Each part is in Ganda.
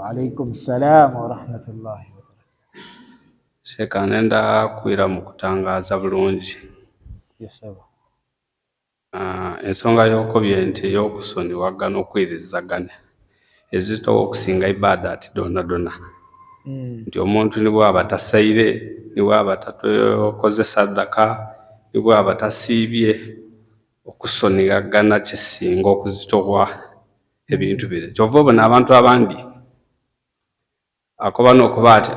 Alaikum salam wa rahmatullahi wa barakatuh. Sheka nenda kwira mu kutangaza bulungi. Yesaba. Ensonga y'okubye nti ey'okusonyiwagana okwirizaganya ezitowa okusinga ibada ati dona. Nti omuntu ni bwaba tasaire, ni bwaba tatokoze sadaka, ni bwaba tasiibye, okusonyiwagana kisinga okuzitowa ebintu bire. Kyova obona abantu abandi akoba n'okuba ati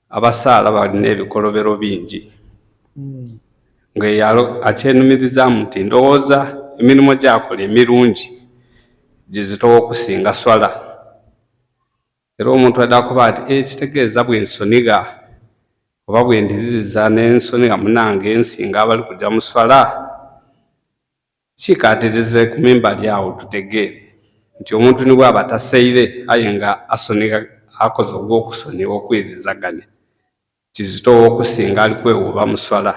abasaala balina ebikolobero bingi ng'eyalo akyenumirizamu nti ndowooza emirimu gyakola emirungi gizitowa okusinga swala. Era omuntu adda kuba ati kitegeeza bwensoniga oba bwendiririza n'ensoniga munange ensinga abali kujja mu swala, kikaatirize ku mimbali awo tutegeere nti omuntu ni bwaba tasaire aye nga asoniga akoze ogw'okusonyiwa okwirizaganya kizitowa okusinga ali kwewuuba mu swala.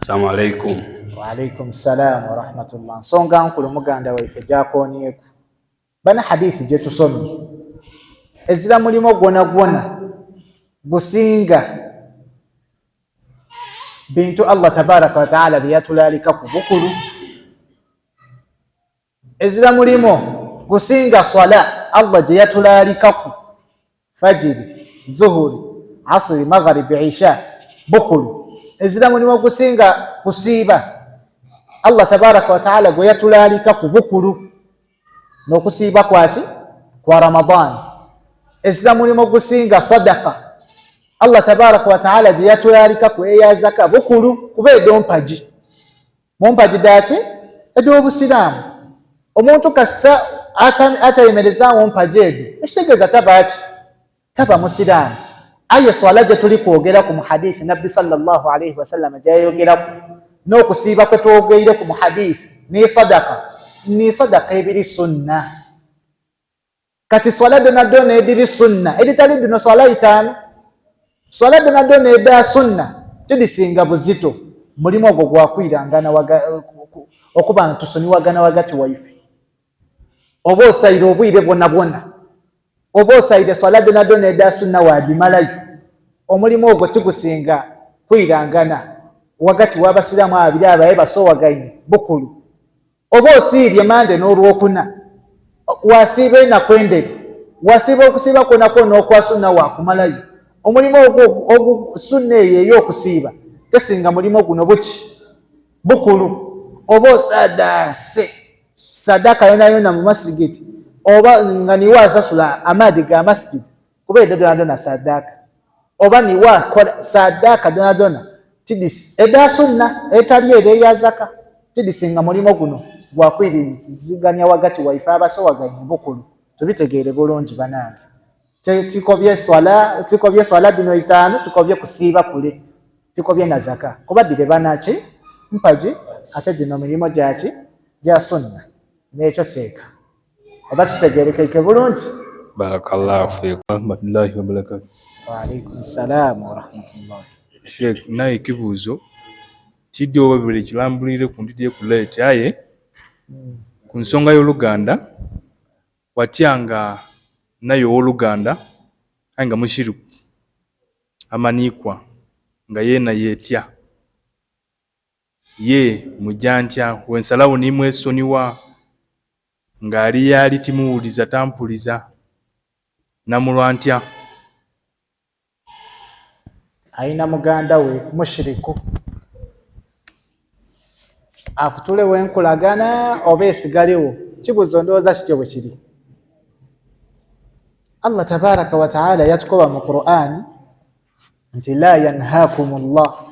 Assalamu alaikum. Wa alaikum salam wa rahmatullah. Nsonga nkulu muganda waife gyakoonyeeko. Bana hadithi gye tusomye ezira mulimo gwona gusinga bintu Allah tabaraka wa taala bye yatulalika ku bukulu. Ezira mulimo gusinga swala Allah gye yatulalikaku fajiri, zuhuri, asri, magharibi, isha bukulu. Ezira mulimo gusinga kusiiba Allah tabaraka wa taala gwe yatulalika ku bukulu n'okusiiba kwaki kwa Ramadan. Ezira mulimo gusinga sadaka Allah tabaraka wa taala gye yatulalika ku eya zaka bukulu kuba edompaji mumpaji daki ed'obusiraamu. Omuntu kasita atayemerezaawo mpaji edo ekitegeeza taba musiraamu. Aye swala gye tuli kwogeraku mu hadithi nabbi sallallahu alaihi wasallam gyayogeraku n'okusiiba kwe twogeire ku mu hadithi ni sadaka ebiri sunna. Kati swala dona ediri sunna editali dino swala itaano, swala dona eda sunna tidisinga buzito. Mulimu ogwo gwakwirangana okuba nga tusonyiwagana wagati waife. Oba osaire obwire bwona oba osaire swala dona eda sunna wadimalayo, omulimu ogwo tigusinga kwirangana wagati w'abasiraamu abiri abaye basowagaine bukulu. Oba osiibye mande n'olwokuna, wasiiba enaku endebe, wasiiba okusiiba kwonako n'okwa sunna wakumalayo, omulimu ogwo sunna eyo ey'okusiiba tesinga mulimu guno bukulu. Oba osadase sadaka yonayona mu masigiti oba nga niwasasula amaadi ga masigiti kuba edo dona sadaka, oba niwakola sadaka dona eda sunna etali ero eya zaka tidisinga mulimu guno gwakwiriziganya wagati waife abasowagaine bukulu. Tubitegeere bulungi banange. Tikobye swala dino itaano, tukobye kusiiba kule, tikobye na zaka kuba dire banaki mpaji ate gino mirimo gyaki gya sunna. Nekyo seeka oba kitegeerekeke bulungi. Barakallahu fiikum wa rahmatullahi wa barakatuh. Wa alaikum salam wa rahmatullahi. Sheikh, naye ekibuuzo kiddi oba bibiri kilambulire ku ndidye kulete aye ku nsonga y'Oluganda watyanga naye ow'Oluganda aye nga mushiriku amanikwa nga yeena yeetya ye mujantya wensalawo nimwesoniwa ng'ali yali timuwuliza tampuliza namulwantya aina muganda we mushiriku akutulewo enkulagana oba esigalewo kibuzo ndowooza kityo bwe kiri. Allah tabaraka wa taala yatukoba mu Qur'an nti la yanhaakumullah,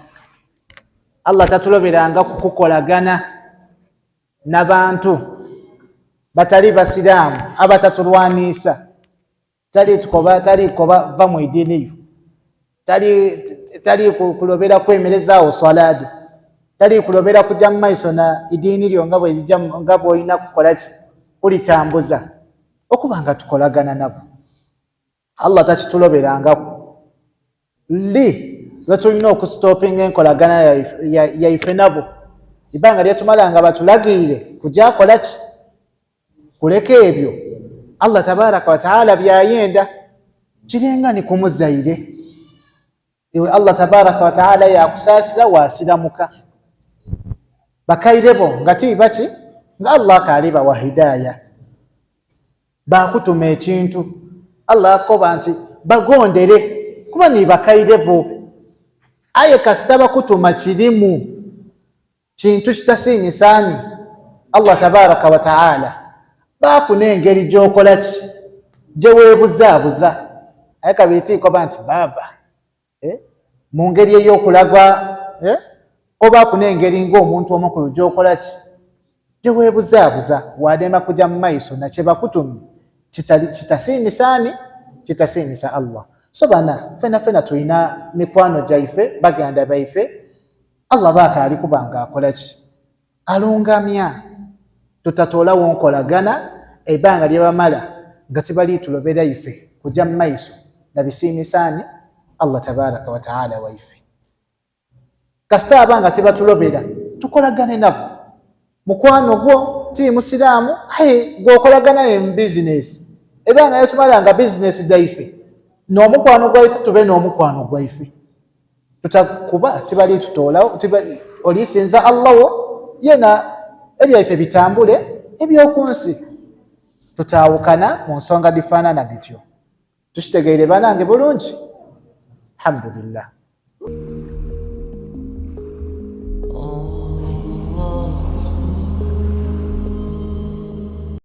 Allah tatuloberanga kukukolagana n'abantu batali basiraamu abatatulwanisa, tali koba va mu idiniyo, tali kulobera kwemerezaawo swalado, tali kulobera kujja mu maiso na idiini lyo nga bw'olina kukola ki kulitambuza, okuba nga tukolagana nabo. Allah takituloberangako. Lwe tulina okusitopinga enkolagana yaife nabo, ibanga lyetumala nga batulagirire kujja kola ki kuleka ebyo Allah tabaraka wa taala byayenda kirenga ni kumuzaire iwe Allah tabaraka wa taala yakusasira wasiramuka bakairebo ngati baki nga Allah kaliba wa hidayah bakutuma ekintu Allah akoba nti bagondere kuba ni bakairebo aye kasitaba kutuma kirimu kintu kitasinyisani Allah tabaraka wa taala bakuna engeri gyokola ki gyewebuzaabuza aye kabitiiko banti baba mu ngeri ey'okulaga oba kuna engeri ng'omuntu omukulu gyokola ki gyewebuzaabuza wadema kujja mu maiso nakye bakutumye kitasiimisani kitasiimisa Allah. So bana fena tulina mikwano gyaife baganda baife Allah bakaali kubanga akola ki alungamya tutatoolawo nkolagana ebbanga lyebamala nga tibali tulobera ife kujja mu maiso nabisiimisani Allah tabaraka wa taala waife kasita abanga tibatulobera tukolagane nabo mukwano gwo ti musiraamu gwokolagana mu bizinesi ebanga yetumalanga bizinesi daife n'omukwano gwaife tube n'omukwano gwaife tutakuba tibali tutoolawo olisinza Allah wo yena ebyaife bitambule ebyokunsi tutaawukana mu nsonga difaanana bityo tukitegeere banange bulungi alhamdulillah.